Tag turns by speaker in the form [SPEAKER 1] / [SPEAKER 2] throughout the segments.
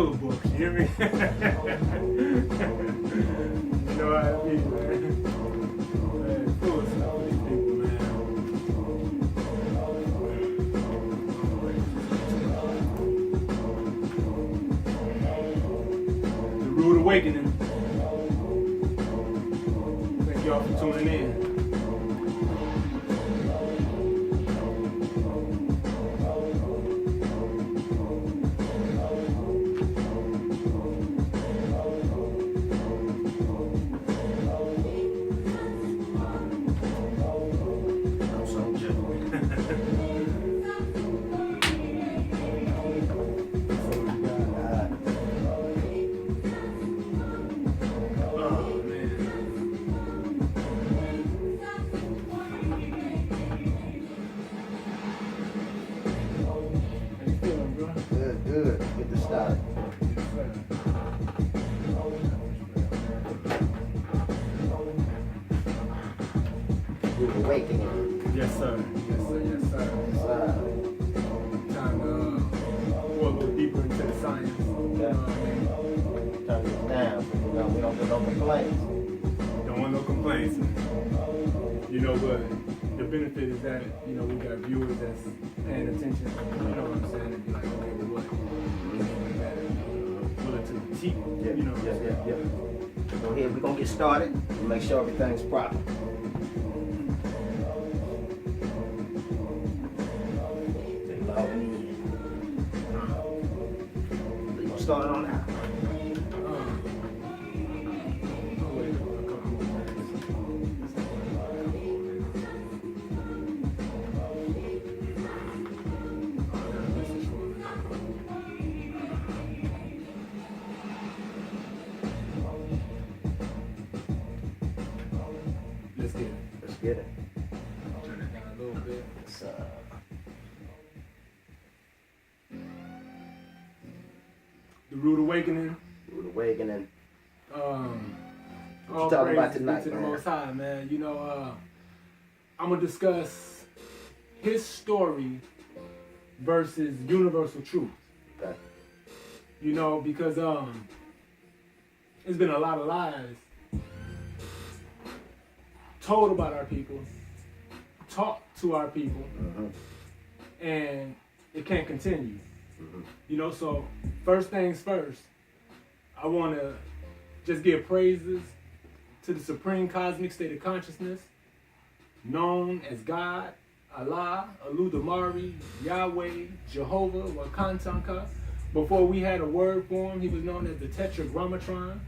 [SPEAKER 1] full of books, you hear me? You know what I mean, man? Man, full of stuff with these people, man. The Rude Awakening. Thank y'all for tuning in.
[SPEAKER 2] Good to start. Rude Awakening.
[SPEAKER 1] Yes, sir. Yes, sir. Yes, sir. Time to go a little deeper into the science. You know what I mean?
[SPEAKER 2] Turn this down. We don't get no complaints.
[SPEAKER 1] Don't want no complaints. You know, but the benefit is that, you know, we got viewers that's paying attention. You know what I'm saying? And be like, okay, well, what? Willing to critique.
[SPEAKER 2] Yeah,
[SPEAKER 1] you know.
[SPEAKER 2] yeah. Go ahead, we're gonna get started and make sure everything's proper. We're gonna start on that.
[SPEAKER 1] Let's get it.
[SPEAKER 2] Let's get it.
[SPEAKER 1] Turn it down a little bit.
[SPEAKER 2] It's,
[SPEAKER 1] The Rude Awakening.
[SPEAKER 2] Rude Awakening.
[SPEAKER 1] All
[SPEAKER 2] you talking about
[SPEAKER 1] praises
[SPEAKER 2] tonight,
[SPEAKER 1] to the
[SPEAKER 2] man?
[SPEAKER 1] Most High, man. You know, I'm gonna discuss his story versus universal truth.
[SPEAKER 2] Okay.
[SPEAKER 1] You know, because there's been a lot of lies told about our people, taught to our people, and it can't continue. You know, so first things first, I want to just give praises to the supreme cosmic state of consciousness, known as God, Allah, Aludamari, Yahweh, Jehovah, Wakantanka. Before we had a word for him, he was known as the Tetragrammatron.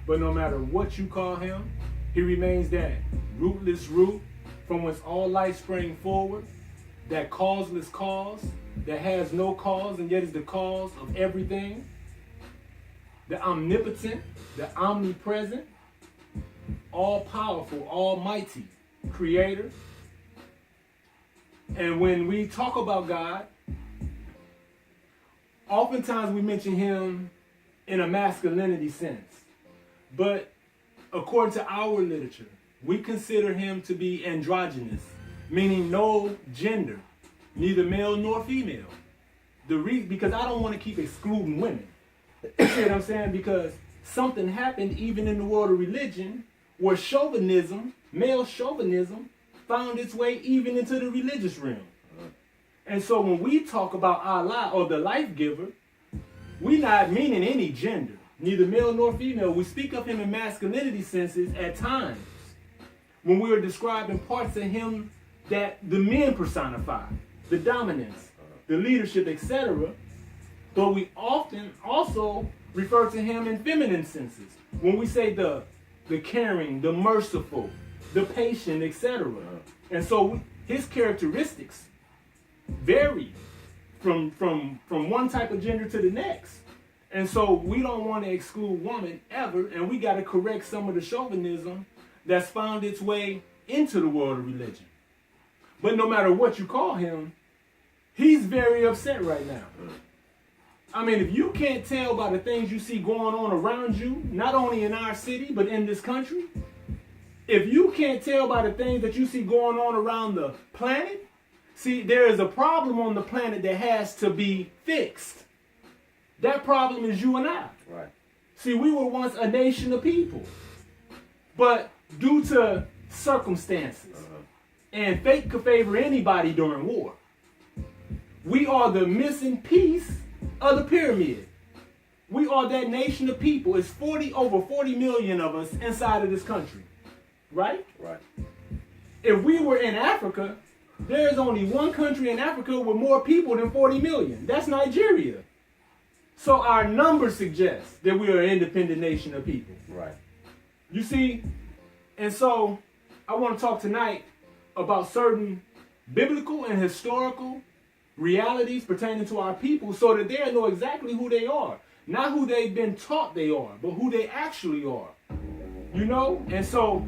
[SPEAKER 1] But no matter what you call him, he remains that rootless root from whence all life sprang forward, that causeless cause, that has no cause and yet is the cause of everything, the omnipotent, the omnipresent, all-powerful, almighty creator. And when we talk about God, oftentimes we mention him in a masculinity sense. But according to our literature, we consider him to be androgynous, meaning no gender, neither male nor female. Because I don't want to keep excluding women. You see what I'm saying? Because something happened even in the world of religion where chauvinism, male chauvinism, found its way even into the religious realm. And so when we talk about Allah or the life giver, we're not meaning any gender, neither male nor female. We speak of him in masculinity senses at times when we are describing parts of him that the men personify, the dominance, the leadership, etc. But we often also refer to him in feminine senses when we say the caring, the merciful, the patient, etc. And so his characteristics vary from one type of gender to the next. And so we don't want to exclude woman ever, and we got to correct some of the chauvinism that's found its way into the world of religion. But no matter what you call him, he's very upset right now. I mean, if you can't tell by the things you see going on around you, not only in our city, but in this country, if you can't tell by the things that you see going on around the planet, see, there is a problem on the planet that has to be fixed. That problem is you and I.
[SPEAKER 2] Right.
[SPEAKER 1] See, we were once a nation of people. But due to circumstances, and fate could favor anybody during war, we are the missing piece of the pyramid. We are that nation of people. It's over 40 million of us inside of this country. Right?
[SPEAKER 2] Right.
[SPEAKER 1] If we were in Africa, there's only one country in Africa with more people than 40 million. That's Nigeria. So our numbers suggest that we are an independent nation of people.
[SPEAKER 2] Right.
[SPEAKER 1] You see? And so I want to talk tonight about certain biblical and historical realities pertaining to our people so that they'll know exactly who they are. Not who they've been taught they are, but who they actually are. You know? And so,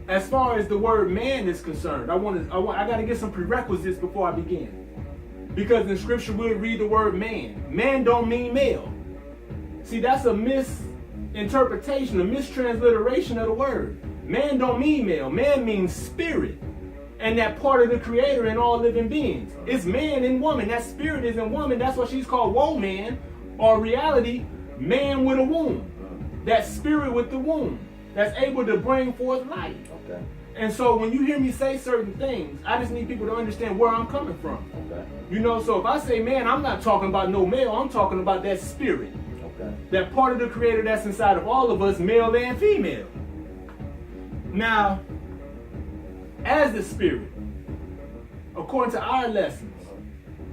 [SPEAKER 1] as far as the word man is concerned, I got to get some prerequisites before I begin. Because in scripture we'll read the word man. Man don't mean male. See, that's a misinterpretation, a mistransliteration of the word. Man don't mean male. Man means spirit. And that part of the creator in all living beings. It's man and woman. That spirit is in woman. That's why she's called woman, or reality, man with a womb. That spirit with the womb that's able to bring forth life.
[SPEAKER 2] Okay.
[SPEAKER 1] And so when you hear me say certain things, I just need people to understand where I'm coming from.
[SPEAKER 2] Okay.
[SPEAKER 1] You know, so if I say man, I'm not talking about no male. I'm talking about that spirit.
[SPEAKER 2] Okay.
[SPEAKER 1] That part of the creator that's inside of all of us, male and female. Now, as the spirit, according to our lessons,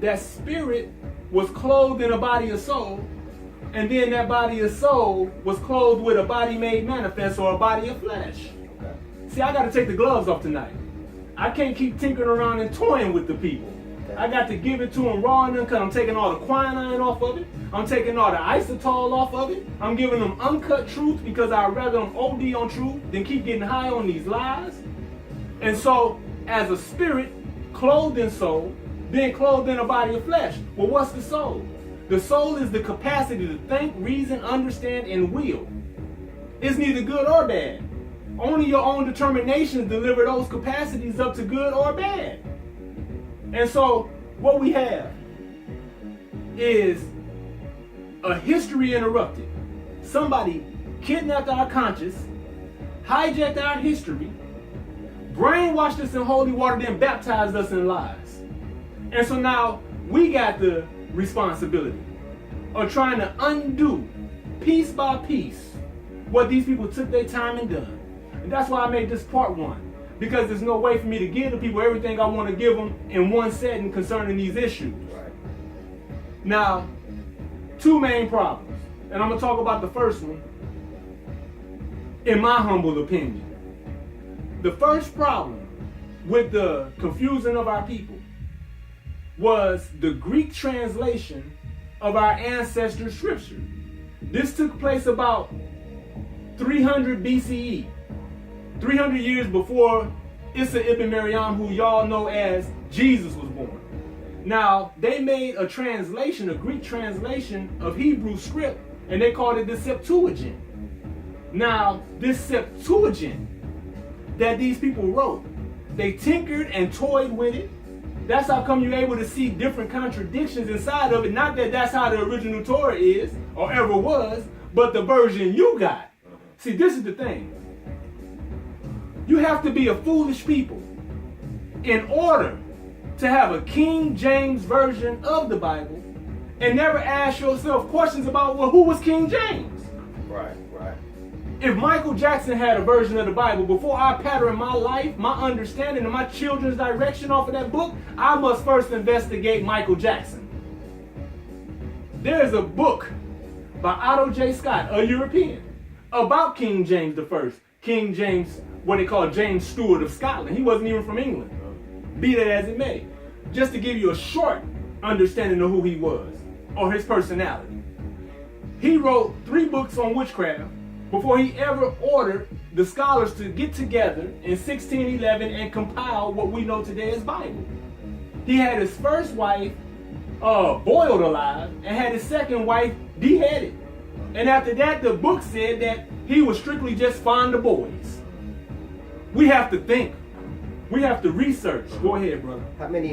[SPEAKER 1] that spirit was clothed in a body of soul, and then that body of soul was clothed with a body made manifest, or a body of flesh.
[SPEAKER 2] Okay.
[SPEAKER 1] See, I got to take the gloves off tonight. I can't keep tinkering around and toying with the people.
[SPEAKER 2] Okay.
[SPEAKER 1] I got to give it to them raw and uncut. I'm taking all the quinine off of it. I'm taking all the isotol off of it. I'm giving them uncut truth because I'd rather them OD on truth than keep getting high on these lies. And so, as a spirit, clothed in soul, then clothed in a body of flesh. Well, what's the soul? The soul is the capacity to think, reason, understand, and will. It's neither good or bad. Only your own determination to deliver those capacities up to good or bad. And so, what we have is a history interrupted. Somebody kidnapped our conscience, hijacked our history, brainwashed us in holy water, then baptized us in lies. And so now we got the responsibility of trying to undo, piece by piece, what these people took their time and done. And that's why I made this part one. Because there's no way for me to give the people everything I want to give them in one setting concerning these issues.
[SPEAKER 2] Right.
[SPEAKER 1] Now, two main problems. And I'm going to talk about the first one, in my humble opinion. The first problem with the confusion of our people was the Greek translation of our ancestors' scripture. This took place about 300 BCE, 300 years before Isa ibn Maryam, who y'all know as Jesus, was born. Now, they made a translation, a Greek translation of Hebrew script, and they called it the Septuagint. Now, this Septuagint that these people wrote, they tinkered and toyed with it. That's how come you're able to see different contradictions inside of it. Not that that's how the original Torah is or ever was, but the version you got. See, this is the thing. You have to be a foolish people in order to have a King James version of the Bible and never ask yourself questions about, well, who was King James?
[SPEAKER 2] Right, right.
[SPEAKER 1] If Michael Jackson had a version of the Bible, before I pattern my life, my understanding, and my children's direction off of that book, I must first investigate Michael Jackson. There's a book by Otto J. Scott, a European, about King James I. King James, what they call James Stewart of Scotland. He wasn't even from England. Be that as it may. Just to give you a short understanding of who he was, or his personality. He wrote 3 books on witchcraft before he ever ordered the scholars to get together in 1611 and compile what we know today as Bible. He had his first wife boiled alive and had his second wife beheaded. And after that, the book said that he was strictly just fond of boys. We have to think. We have to research. Go ahead, brother.
[SPEAKER 2] How many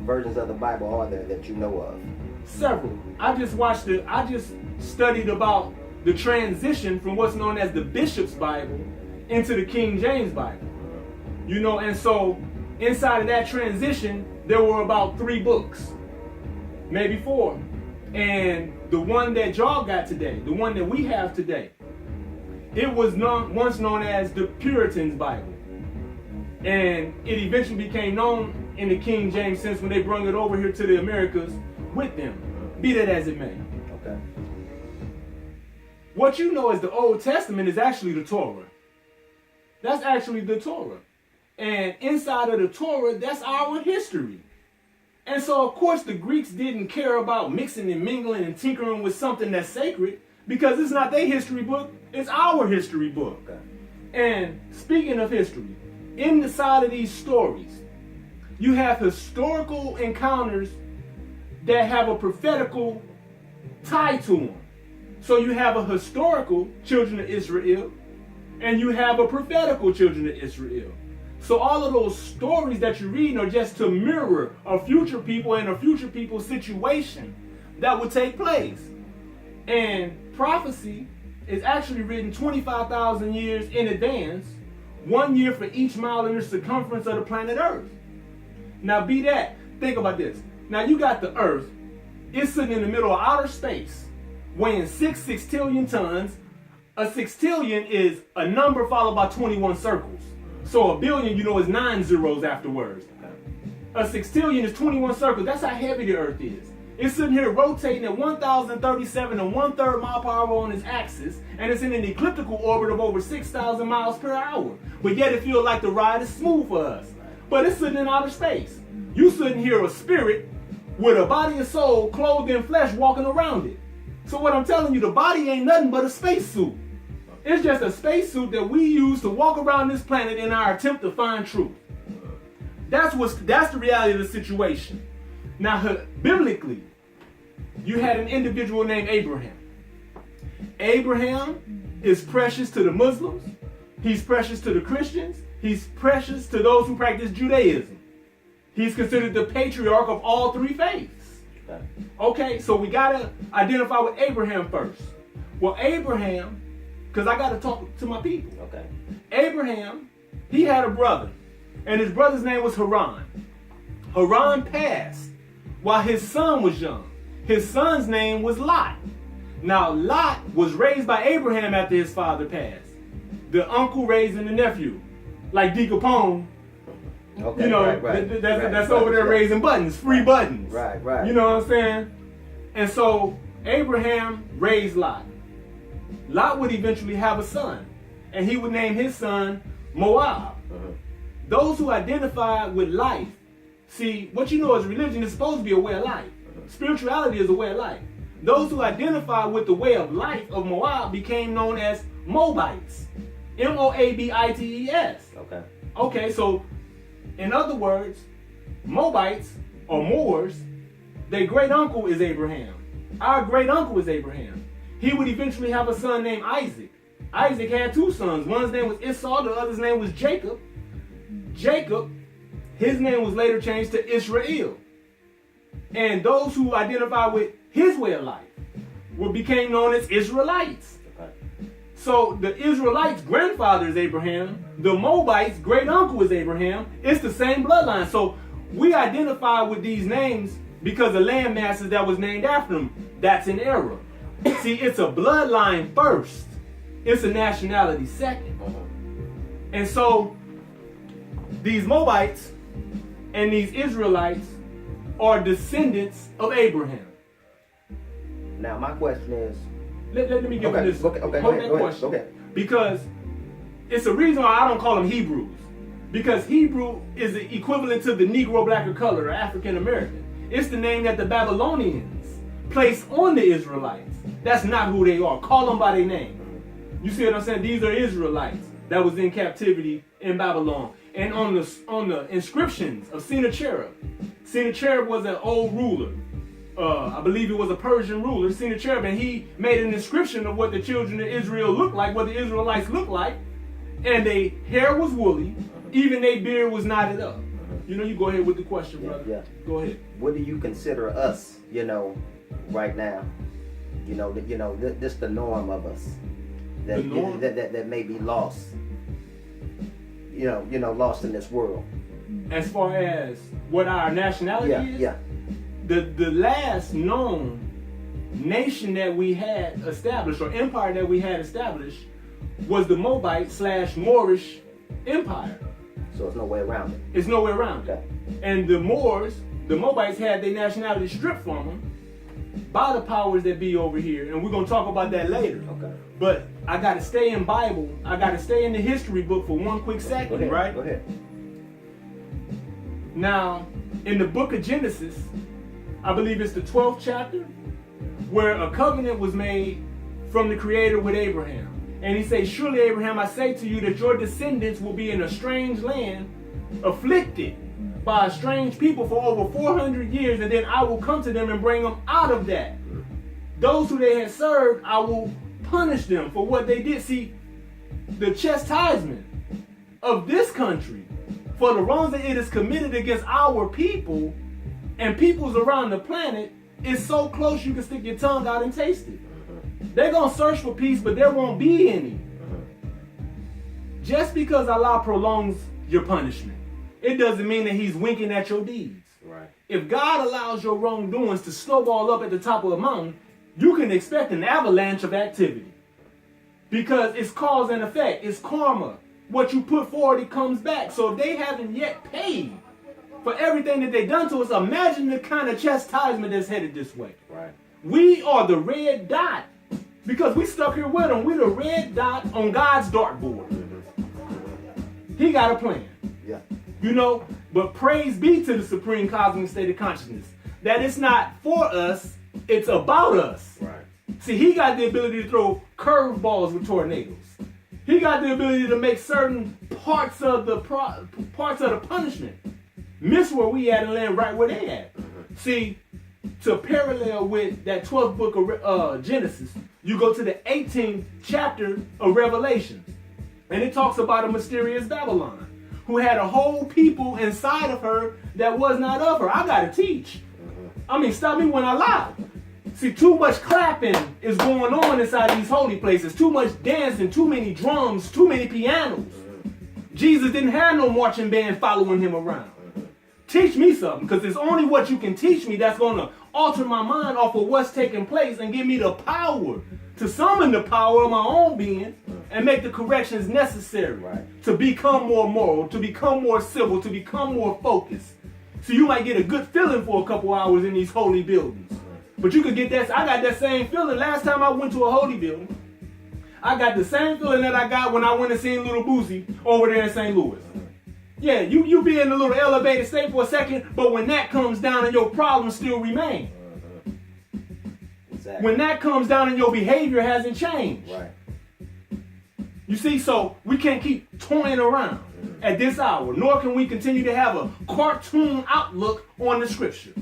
[SPEAKER 2] versions of the Bible are there that you know of?
[SPEAKER 1] Several. I just studied about the transition from what's known as the Bishop's Bible into the King James Bible. You know, and so inside of that transition, there were about 3 books, maybe 4. And the one that y'all got today, the one that we have today, it was once known as the Puritan's Bible. And it eventually became known in the King James sense when they brought it over here to the Americas with them. Be that as it may.
[SPEAKER 2] Okay.
[SPEAKER 1] What you know as the Old Testament is actually the Torah. That's actually the Torah. And inside of the Torah, that's our history. And so, of course, the Greeks didn't care about mixing and mingling and tinkering with something that's sacred because it's not their history book, it's our history book.
[SPEAKER 2] Okay.
[SPEAKER 1] And speaking of history, in the side of these stories, you have historical encounters that have a prophetical tie to them. So you have a historical children of Israel, and you have a prophetical children of Israel. So all of those stories that you're reading are just to mirror a future people and a future people situation that would take place. And prophecy is actually written 25,000 years in advance, 1 year for each mile in the circumference of the planet Earth. Now be that, think about this. Now you got the Earth, it's sitting in the middle of outer space, weighing 6 sextillion tons. A sextillion is a number followed by 21 circles. So a billion, you know, is 9 zeros afterwards. A sextillion is 21 circles. That's how heavy the Earth is. It's sitting here rotating at 1,037 1/3 mile per hour on its axis, and it's in an elliptical orbit of over 6,000 miles per hour. But yet it feels like the ride is smooth for us. But it's sitting in outer space. You sitting here a spirit with a body and soul clothed in flesh walking around it. So what I'm telling you, the body ain't nothing but a spacesuit. It's just a spacesuit that we use to walk around this planet in our attempt to find truth. That's the reality of the situation. Now, biblically, you had an individual named Abraham. Abraham is precious to the Muslims. He's precious to the Christians. He's precious to those who practice Judaism. He's considered the patriarch of all 3 faiths. Okay, so we got to identify with Abraham first. Well, Abraham, because I got to talk to my people.
[SPEAKER 2] Okay.
[SPEAKER 1] Abraham, he had a brother, and his brother's name was Haran. Haran passed while his son was young. His son's name was Lot. Now, Lot was raised by Abraham after his father passed. The uncle raising the nephew. Like D. Capone,
[SPEAKER 2] Okay,
[SPEAKER 1] you know,
[SPEAKER 2] right.
[SPEAKER 1] that's over there raising buttons, free buttons.
[SPEAKER 2] Right.
[SPEAKER 1] You know what I'm saying? And so, Abraham raised Lot. Lot would eventually have a son, and he would name his son Moab. Those who identify with life, see, what you know as religion is supposed to be a way of life. Spirituality is a way of life. Those who identify with the way of life of Moab became known as Moabites. Moabites. Okay, so in other words, Moabites or Moors, their great uncle is Abraham. Our great uncle is Abraham. He would eventually have a son named Isaac. Isaac had 2 sons. One's name was Esau, the other's name was Jacob. Jacob, his name was later changed to Israel. And those who identify with his way of life became known as Israelites. So the Israelites' grandfather is Abraham. The Moabites' great uncle is Abraham. It's the same bloodline. So we identify with these names because the land masses that was named after them. That's an error. See, it's a bloodline first. It's a nationality second. And so these Moabites and these Israelites are descendants of Abraham.
[SPEAKER 2] Now my question is,
[SPEAKER 1] let me give you this.
[SPEAKER 2] Okay,
[SPEAKER 1] Hold that question.
[SPEAKER 2] Okay.
[SPEAKER 1] Because it's a reason why I don't call them Hebrews. Because Hebrew is the equivalent to the Negro, black, or color, or African American. It's the name that the Babylonians placed on the Israelites. That's not who they are. Call them by their name. You see what I'm saying? These are Israelites that was in captivity in Babylon. And on the inscriptions of Sennacherib. Sennacherib was an old ruler. I believe it was a Persian ruler, Sennacherib, and he made an inscription of what the children of Israel looked like, what the Israelites looked like, and their hair was woolly, even their beard was knotted up. You know, you go ahead with the question, brother.
[SPEAKER 2] Yeah.
[SPEAKER 1] Go ahead.
[SPEAKER 2] What do you consider us, right now. This the norm of us.
[SPEAKER 1] The norm?
[SPEAKER 2] That may be lost. Lost in this world.
[SPEAKER 1] As far as what our nationality is?
[SPEAKER 2] Yeah.
[SPEAKER 1] The last known nation that we had established, or empire that we had established, was the Moabite/Moorish Empire.
[SPEAKER 2] So there's no way around it.
[SPEAKER 1] It's no way around it. And the Moabites had their nationality stripped from them by the powers that be over here. And we're going to talk about that later.
[SPEAKER 2] Okay.
[SPEAKER 1] But I got to stay in Bible. I got to stay in the history book for one quick second, right?
[SPEAKER 2] Go ahead.
[SPEAKER 1] Now, in the book of Genesis, I believe it's the 12th chapter, where a covenant was made from the Creator with Abraham. And he says, surely, Abraham, I say to you that your descendants will be in a strange land, afflicted by a strange people for over 400 years, and then I will come to them and bring them out of that. Those who they had served, I will punish them for what they did. See, the chastisement of this country for the wrongs that it has committed against our people and peoples around the planet is so close you can stick your tongue out and taste it. They're going to search for peace, but there won't be any. Just because Allah prolongs your punishment, it doesn't mean that he's winking at your deeds.
[SPEAKER 2] Right.
[SPEAKER 1] If God allows your wrongdoings to snowball up at the top of a mountain, you can expect an avalanche of activity. Because it's cause and effect. It's karma. What you put forward, it comes back. So if they haven't yet paid for everything that they've done to us, imagine the kind of chastisement that's headed this way.
[SPEAKER 2] Right.
[SPEAKER 1] We are the red dot. Because we stuck here with them. We're the red dot on God's dartboard. He got a plan.
[SPEAKER 2] Yeah.
[SPEAKER 1] But praise be to the supreme cosmic state of consciousness. That it's not for us, it's about us.
[SPEAKER 2] Right.
[SPEAKER 1] See, he got the ability to throw curveballs with tornadoes. He got the ability to make certain parts of the punishment miss where we at and land right where they at. See, to parallel with that 12th book of Genesis, you go to the 18th chapter of Revelation. And it talks about a mysterious Babylon who had a whole people inside of her that was not of her. I got to teach. Stop me when I lie. See, too much clapping is going on inside these holy places. Too much dancing, too many drums, too many pianos. Jesus didn't have no marching band following him around. Teach me something, because it's only what you can teach me that's going to alter my mind off of what's taking place and give me the power to summon the power of my own being and make the corrections necessary to become more moral, to become more civil, to become more focused. So you might get a good feeling for a couple hours in these holy buildings. But you could get that. I got that same feeling last time I went to a holy building. I got the same feeling that I got when I went and seen Little Boosie over there in St. Louis. Yeah, you be in a little elevated state for a second, but when that comes down and your problems still remain.
[SPEAKER 2] Exactly.
[SPEAKER 1] When that comes down and your behavior hasn't changed.
[SPEAKER 2] Right.
[SPEAKER 1] You see, so we can't keep toying around at this hour, nor can we continue to have a cartoon outlook on the scripture.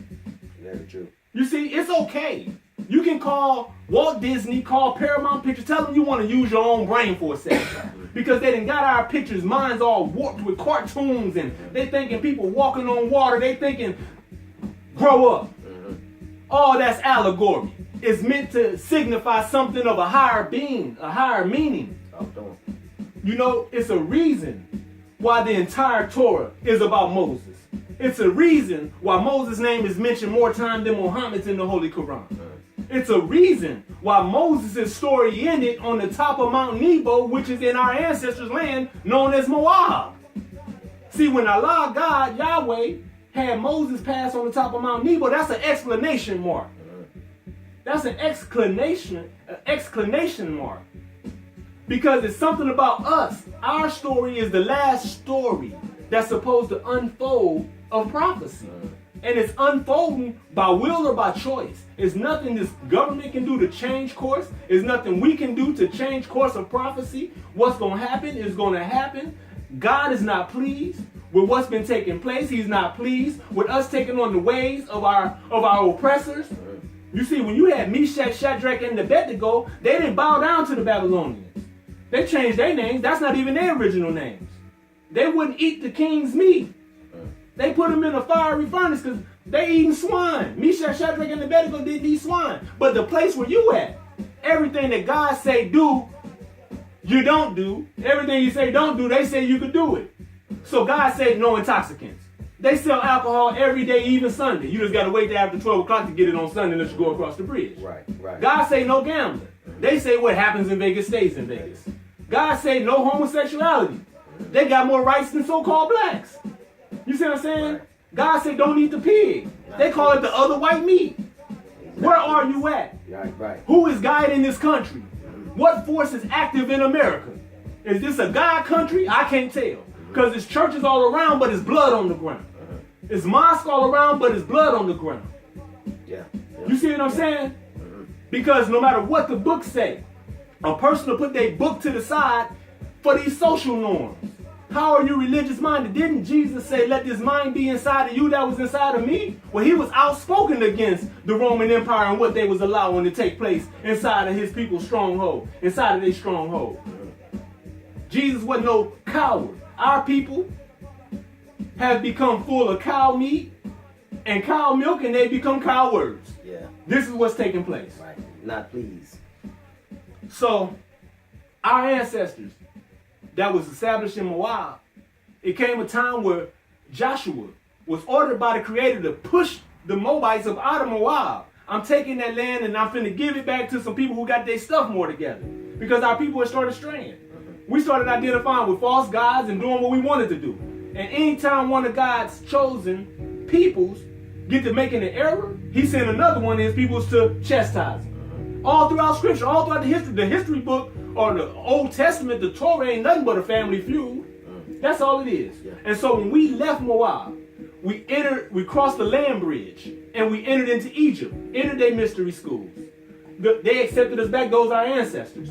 [SPEAKER 2] Very true.
[SPEAKER 1] You see, it's okay. You can call Walt Disney, call Paramount Pictures, tell them you want to use your own brain for a second. Because they done got our pictures, minds all warped with cartoons, and they thinking people walking on water, they thinking, grow up. All that's allegory. It's meant to signify something of a higher being, a higher meaning. It's a reason why the entire Torah is about Moses. It's a reason why Moses' name is mentioned more times than Muhammad's in the Holy Quran. It's a reason why Moses' story ended on the top of Mount Nebo, which is in our ancestors' land known as Moab. See, when Allah, God, Yahweh, had Moses pass on the top of Mount Nebo, that's an exclamation mark. That's an exclamation mark. Because it's something about us. Our story is the last story that's supposed to unfold of prophecy. And it's unfolding by will or by choice. It's nothing this government can do to change course. It's nothing we can do to change course of prophecy. What's going to happen is going to happen. God is not pleased with what's been taking place. He's not pleased with us taking on the ways of our oppressors. You see, when you had Meshach, Shadrach, and Abednego, they didn't bow down to the Babylonians. They changed their names. That's not even their original names. They wouldn't eat the king's meat. They put them in a fiery furnace because They eating swine. Meshach, Shadrach, and Abednego didn't eat swine. But the place where you at, everything that God say do, you don't do. Everything you say don't do, they say you could do it. So God said no intoxicants. They sell alcohol every day, even Sunday. You just got to wait till after 12 o'clock to get it on Sunday unless you go across the bridge.
[SPEAKER 2] Right.
[SPEAKER 1] God say no gambling. They say what happens in Vegas stays in Vegas. God say no homosexuality. They got more rights than so-called blacks. You see what I'm saying?
[SPEAKER 2] Right.
[SPEAKER 1] God say don't eat the pig. They call it the other white meat. Where are you at?
[SPEAKER 2] Right.
[SPEAKER 1] Who is guiding this country? What force is active in America? Is this a God country? I can't tell. Because there's churches all around, but it's blood on the ground. It's mosques all around, but it's blood on the ground.
[SPEAKER 2] Yeah.
[SPEAKER 1] You see what I'm saying? Because no matter what the books say, a person will put their book to the side for these social norms. How are you religious minded? Didn't Jesus say, let this mind be inside of you that was inside of me? Well, he was outspoken against the Roman Empire and what they was allowing to take place inside of his people's stronghold, inside of their stronghold. Jesus wasn't no coward. Our people have become full of cow meat and cow milk, and they become cowards.
[SPEAKER 2] Yeah.
[SPEAKER 1] This is what's taking place.
[SPEAKER 2] Right. Not pleased.
[SPEAKER 1] So, our ancestors that was established in Moab, it came a time where Joshua was ordered by the Creator to push the Moabites up out of Moab. I'm taking that land and I'm finna give it back to some people who got their stuff more together. Because our people had started straying. We started identifying with false gods and doing what we wanted to do. And anytime one of God's chosen peoples get to making an error, he sent another one of his peoples to chastise them. All throughout Scripture, all throughout the history book, or the Old Testament, the Torah ain't nothing but a family feud. That's all it is. Yeah. And so when we left Moab, we crossed the land bridge, and we entered into Egypt, entered their mystery schools. They accepted us back, those are our ancestors.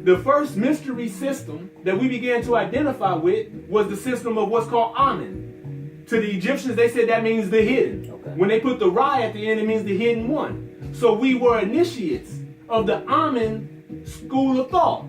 [SPEAKER 1] The first mystery system that we began to identify with was the system of what's called Amen. To the Egyptians, they said that means the hidden. Okay. When they put the Ra at the end, it means the hidden one. So we were initiates of the Amen school of thought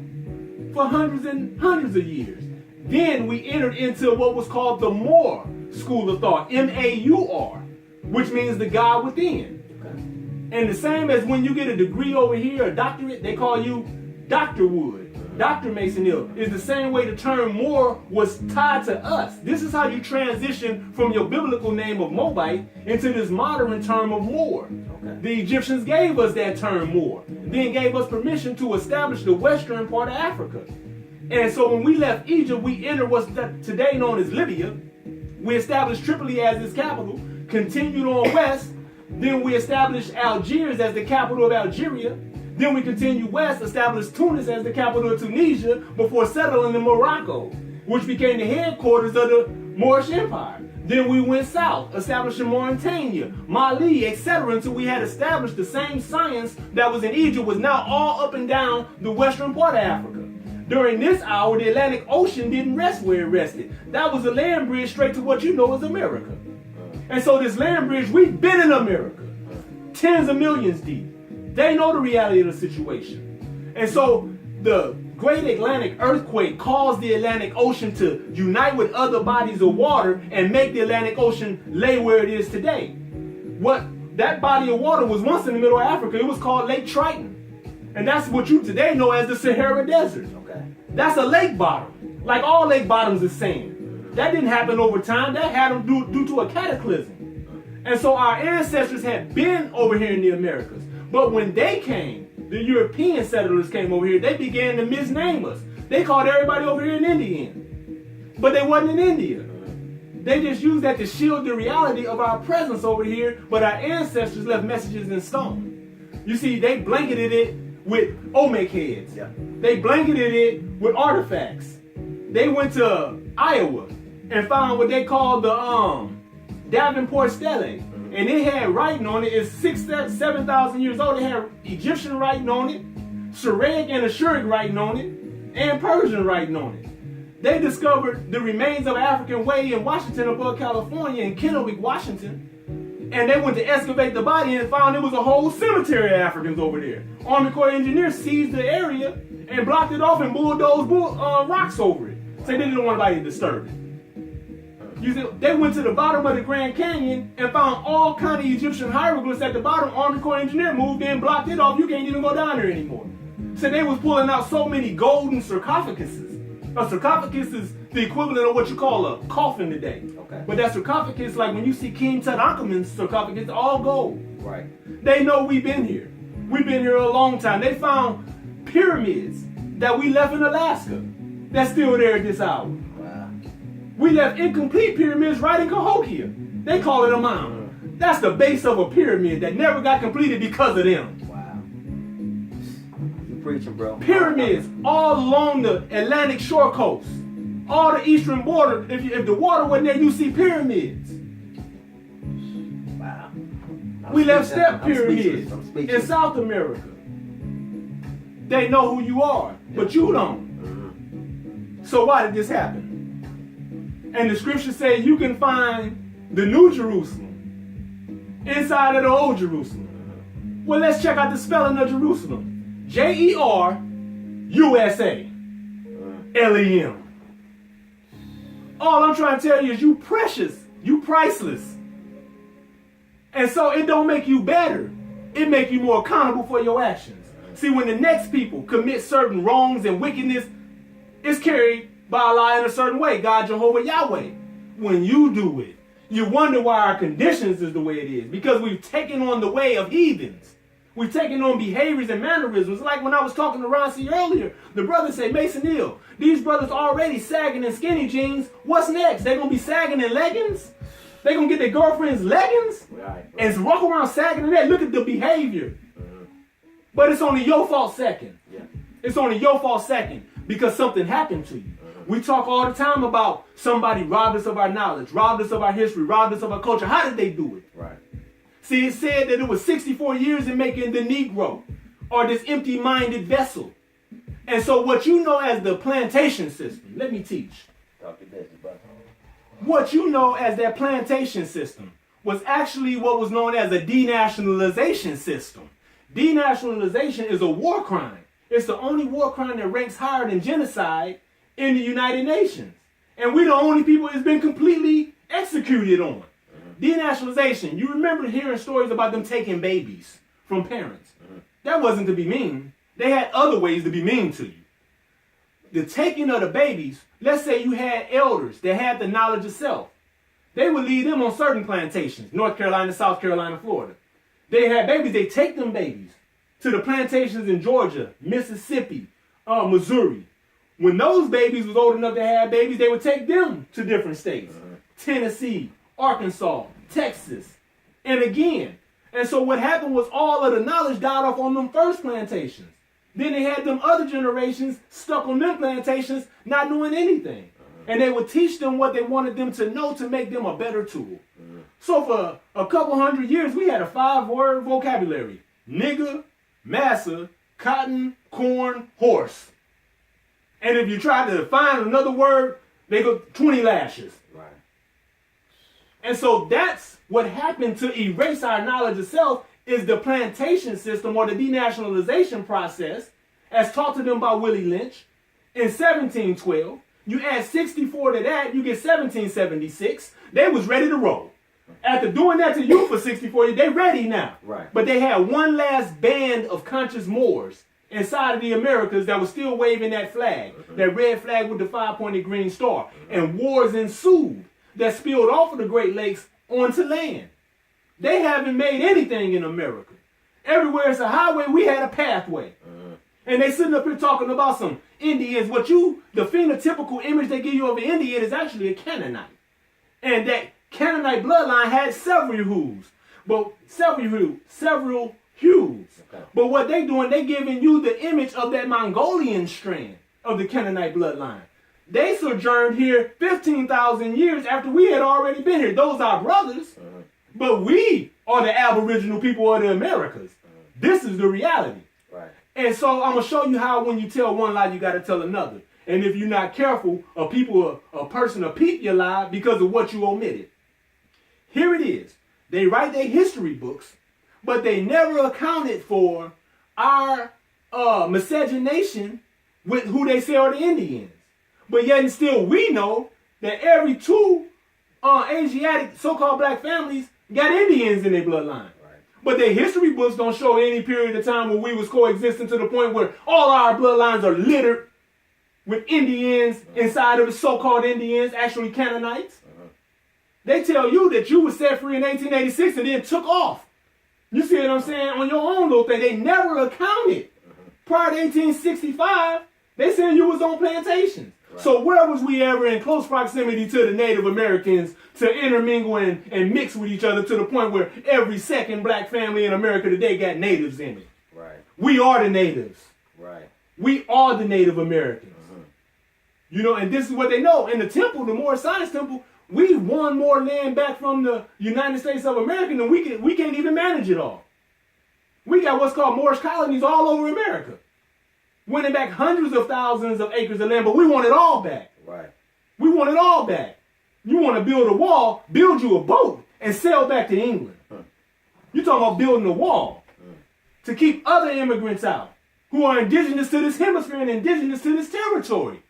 [SPEAKER 1] for hundreds and hundreds of years. Then we entered into what was called the More school of thought, M-A-U-R, which means the God within. Okay. And the same as when you get a degree over here, a doctorate, they call you Dr. Wood. Dr. Mason Hill is the same way the term Moor was tied to us. This is how you transition from your biblical name of Moabite into this modern term of Moor. Okay. The Egyptians gave us that term Moor, then gave us permission to establish the western part of Africa. And so when we left Egypt, we entered what's today known as Libya. We established Tripoli as its capital, continued on west, then we established Algiers as the capital of Algeria. Then we continued west, established Tunis as the capital of Tunisia before settling in Morocco, which became the headquarters of the Moorish Empire. Then we went south, establishing Mauritania, Mali, etc., until we had established the same science that was in Egypt was now all up and down the western part of Africa. During this hour, the Atlantic Ocean didn't rest where it rested. That was a land bridge straight to what you know as America. And so this land bridge, we've been in America, tens of millions deep. They know the reality of the situation. And so the Great Atlantic Earthquake caused the Atlantic Ocean to unite with other bodies of water and make the Atlantic Ocean lay where it is today. What that body of water was once in the middle of Africa, it was called Lake Triton. And that's what you today know as the Sahara Desert. Okay. That's a lake bottom. Like all lake bottoms is sand. That didn't happen over time. That happened due to a cataclysm. And so our ancestors had been over here in the Americas. But when they came, the European settlers came over here, they began to misname us. They called everybody over here an Indian. But they wasn't in India. They just used that to shield the reality of our presence over here, but our ancestors left messages in stone. You see, they blanketed it with Olmec heads. Yeah. They blanketed it with artifacts. They went to Iowa and found what they called the Davenport Stele. And it had writing on it. It's 7,000 years old. It had Egyptian writing on it, Syriac and Ashuric writing on it, and Persian writing on it. They discovered the remains of an African way in Washington above California, in Kennewick, Washington. And they went to excavate the body and found it was a whole cemetery of Africans over there. Army Corps engineers seized the area and blocked it off and bulldozed rocks over it. So they didn't want anybody to disturb it. They went to the bottom of the Grand Canyon and found all kind of Egyptian hieroglyphs at the bottom. Army Corps engineer moved in, blocked it off. You can't even go down there anymore. So they was pulling out so many golden sarcophaguses. A sarcophagus is the equivalent of what you call a coffin today.
[SPEAKER 2] Okay.
[SPEAKER 1] But that sarcophagus, like when you see King Tutankhamun's sarcophagus, all gold.
[SPEAKER 2] Right.
[SPEAKER 1] They know we've been here. We've been here a long time. They found pyramids that we left in Alaska that's still there at this hour.
[SPEAKER 2] Wow.
[SPEAKER 1] We left incomplete pyramids right in Cahokia. They call it a mound. That's the base of a pyramid that never got completed because of them.
[SPEAKER 2] Wow. You preaching, bro.
[SPEAKER 1] Pyramids all along the Atlantic shore coast. All the eastern border. If the water wasn't there, you see pyramids.
[SPEAKER 2] Wow.
[SPEAKER 1] We left step
[SPEAKER 2] I'm
[SPEAKER 1] pyramids in South America. They know who you are, but you don't. So why did this happen? And the scripture says you can find the New Jerusalem inside of the Old Jerusalem. Well, let's check out the spelling of Jerusalem. Jerusalem. All I'm trying to tell you is you precious, you priceless. And so it don't make you better. It make you more accountable for your actions. See, when the next people commit certain wrongs and wickedness, it's carried by Allah in a certain way, God, Jehovah, Yahweh. When you do it, you wonder why our conditions is the way it is. Because we've taken on the way of heathens. We've taken on behaviors and mannerisms. Like when I was talking to Ron C. earlier, the brother said, Mason Hill, these brothers already sagging in skinny jeans. What's next? They're going to be sagging in leggings? They're going to get their girlfriend's leggings? Right. And walk around sagging in that. Look at the behavior. But it's only your fault second. Yeah. It's only your fault second because something happened to you. We talk all the time about somebody robbed us of our knowledge, robbed us of our history, robbed us of our culture. How did they do it? Right. See, it said that it was 64 years in making the Negro, or this empty-minded vessel. And so what you know as the plantation system, let me teach. Talk to business, brother. What you know as that plantation system was actually what was known as a denationalization system. Denationalization is a war crime. It's the only war crime that ranks higher than genocide in the United Nations. And we're the only people it's been completely executed on. Denationalization, you remember hearing stories about them taking babies from parents. That wasn't to be mean. They had other ways to be mean to you. The taking of the babies, let's say you had elders that had the knowledge of self. They would lead them on certain plantations, North Carolina, South Carolina, Florida. They had babies, they take them babies to the plantations in Georgia, Mississippi, Missouri. When those babies was old enough to have babies, they would take them to different states. Tennessee, Arkansas, Texas, and again. And so what happened was all of the knowledge died off on them first plantations. Then they had them other generations stuck on them plantations not knowing anything. And they would teach them what they wanted them to know to make them a better tool. So for a couple hundred years, we had a 5-word vocabulary. Nigger, massa, cotton, corn, horse. And if you try to find another word, they go 20 lashes. Right. And so that's what happened to erase our knowledge of self is the plantation system or the denationalization process as taught to them by Willie Lynch in 1712. You add 64 to that, you get 1776. They was ready to roll. After doing that to you for 64 years, they ready now. Right. But they had one last band of conscious Moors inside of the Americas that was still waving that flag, that red flag with the 5-pointed green star. And wars ensued that spilled off of the Great Lakes onto land. They haven't made anything in America. Everywhere it's a highway, we had a pathway. And they sitting up here talking about some Indians. The phenotypical image they give you of an Indian is actually a Canaanite. And that Canaanite bloodline had several hues. Okay. But what they doing, they giving you the image of that Mongolian strand of the Canaanite bloodline. They sojourned here 15,000 years after we had already been here. Those are brothers. But we are the aboriginal people of the Americas. This is the reality. Right. And so I'm going to show you how when you tell one lie, you got to tell another. And if you're not careful, a person will peep your lie because of what you omitted. Here it is. They write their history books, but they never accounted for our miscegenation with who they say are the Indians. But yet and still we know that every 2 Asiatic so-called black families got Indians in their bloodline.
[SPEAKER 2] Right.
[SPEAKER 1] But their history books don't show any period of time where we was coexisting to the point where all our bloodlines are littered with Indians inside of the so-called Indians, actually Canaanites. They tell you that you were set free in 1886 and then took off. You see what I'm saying? On your own little thing. They never accounted. Prior to 1865, they said you was on plantations. Right. So where was we ever in close proximity to the Native Americans to intermingle and mix with each other to the point where every second black family in America today got natives in it?
[SPEAKER 2] Right.
[SPEAKER 1] We are the natives.
[SPEAKER 2] Right.
[SPEAKER 1] We are the Native Americans. You know, and this is what they know. In the temple, the Moorish Science Temple, we won more land back from the United States of America than we can't even manage it all. We got what's called Moorish colonies all over America. Winning back hundreds of thousands of acres of land, but we want it all back.
[SPEAKER 2] Right.
[SPEAKER 1] We want it all back. You want to build a wall, build you a boat, and sail back to England. You're talking about building a wall to keep other immigrants out who are indigenous to this hemisphere and indigenous to this territory.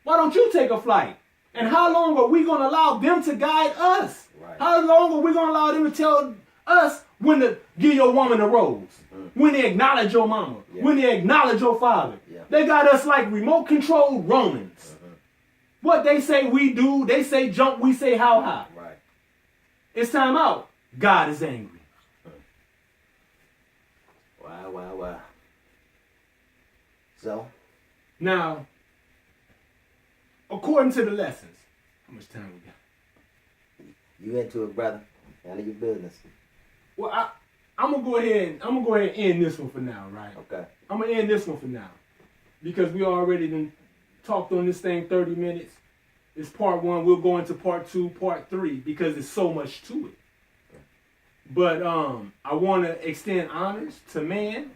[SPEAKER 1] Why don't you take a flight? And how long are we going to allow them to guide us? Right. How long are we going to allow them to tell us when to give your woman a rose? When they acknowledge your mama? When they acknowledge your father? They got us like remote controlled Romans. What they say we do, they say jump, we say how high. Right. It's time out. God is angry.
[SPEAKER 2] Wow, wow, wow. So?
[SPEAKER 1] Now, according to the lessons, how much time we got?
[SPEAKER 2] You into it, brother. Handle your business.
[SPEAKER 1] Well, I'm gonna go ahead and end this one for now, right?
[SPEAKER 2] Okay.
[SPEAKER 1] I'm gonna end this one for now because we already done talked on this thing 30 minutes. It's part 1. We'll go into part 2, part 3 because there's so much to it. But I want to extend honors to man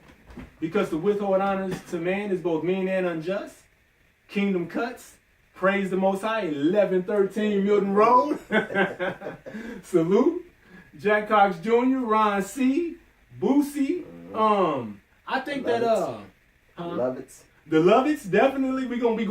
[SPEAKER 1] because to withhold honors to man is both mean and unjust. Kingdom Cuts. Praise the Most High, 1113 Milton Road. Salute. Jack Cox Jr., Ron C., Boosie. I think that
[SPEAKER 2] Lovitz.
[SPEAKER 1] the Lovitz, definitely. We're gonna be going.